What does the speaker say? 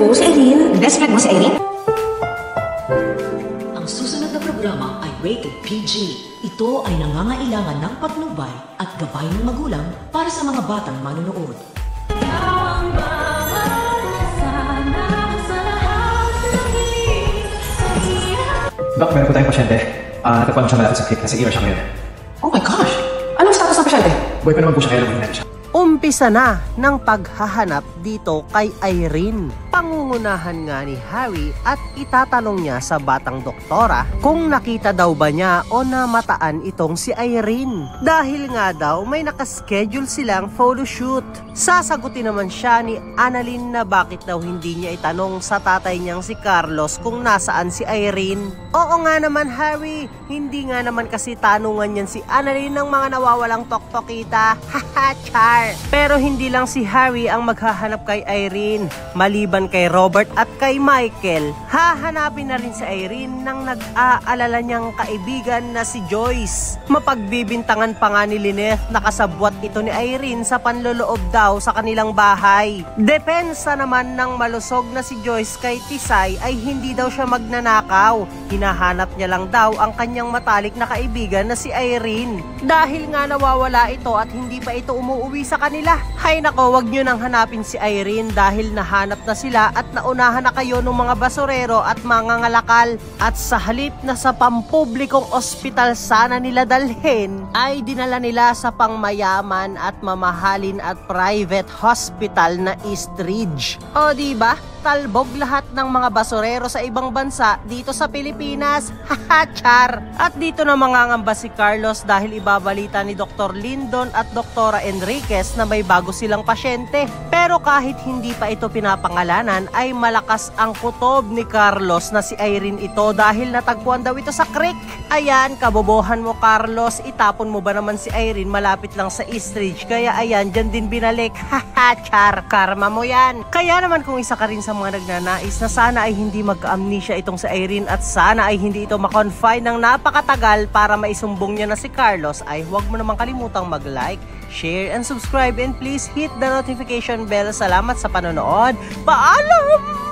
po si Irene. Best friend mo si Irene? Ang susunod na programa ay rated PG. Ito ay nangangailangan ng patnubay at gabay ng magulang para sa mga batang manonood. Dok, meron po tayong pasyente. Natagpuan siya malapit sa clinic. Nasa ER siya ngayon. Oh my gosh! Anong status ng pasyente? Boy pa naman po siya kaya naman siya. Umpisa na ng paghahanap dito kay Irene. Pangungunahan nga ni Harry at itatanong niya sa batang doktora kung nakita daw ba niya o namataan itong si Irene. Dahil nga daw may nakaschedule silang photoshoot. Sasagutin naman siya ni Annalyn na bakit daw hindi niya itanong sa tatay niyang si Carlos kung nasaan si Irene. Oo nga naman Harry, hindi nga naman kasi tanungan yan si Annalyn ng mga nawawalang toktokita. Haha, char! Pero hindi lang si Harry ang maghahanap kay Irene. Maliban kay Robert at kay Michael, hahanapin na rin si Irene ng nag-aalala niyang kaibigan na si Joyce. Mapagbibintangan pa nga ni Lynette na kasabwat ito ni Irene sa panloloob daw sa kanilang bahay. Depensa naman ng malusog na si Joyce kay Tisay ay hindi daw siya magnanakaw. Hinahanap niya lang daw ang kanyang matalik na kaibigan na si Irene. Dahil nga nawawala ito at hindi pa ito umuwi sa kanila. Hay nako, wag nyo nang hanapin si Irene dahil nahanap na sila at naunahan na kayo ng mga basurero at mga ngalakal. At sa halip na sa pampublikong ospital sana nila dalhin, ay dinala nila sa pangmayaman at mamahalin at private hospital na East Ridge. O diba? Talbog lahat ng mga basurero sa ibang bansa dito sa Pilipinas. Haha, char! At dito na mangangamba si Carlos dahil ibabalita ni Dr. Lindon at Dr. Enriquez na may bago silang pasyente. Pero kahit hindi pa ito pinapangalanan ay malakas ang kutob ni Carlos na si Irene ito dahil natagpuan daw ito sa creek. Ayan, kabobohan mo Carlos, itapon mo ba naman si Irene malapit lang sa East Ridge kaya ayan, dyan din binalik. Haha, char! Karma mo yan! Kaya naman kung isa ka rin sa mga nagnanais na sana ay hindi magka-amnesia itong si Irene at sana ay hindi ito makonfine ng napakatagal para maisumbong niya na si Carlos, ay huwag mo namang kalimutang mag-like, share, and subscribe, and please hit the notification bell. Salamat sa panonood. Paalam!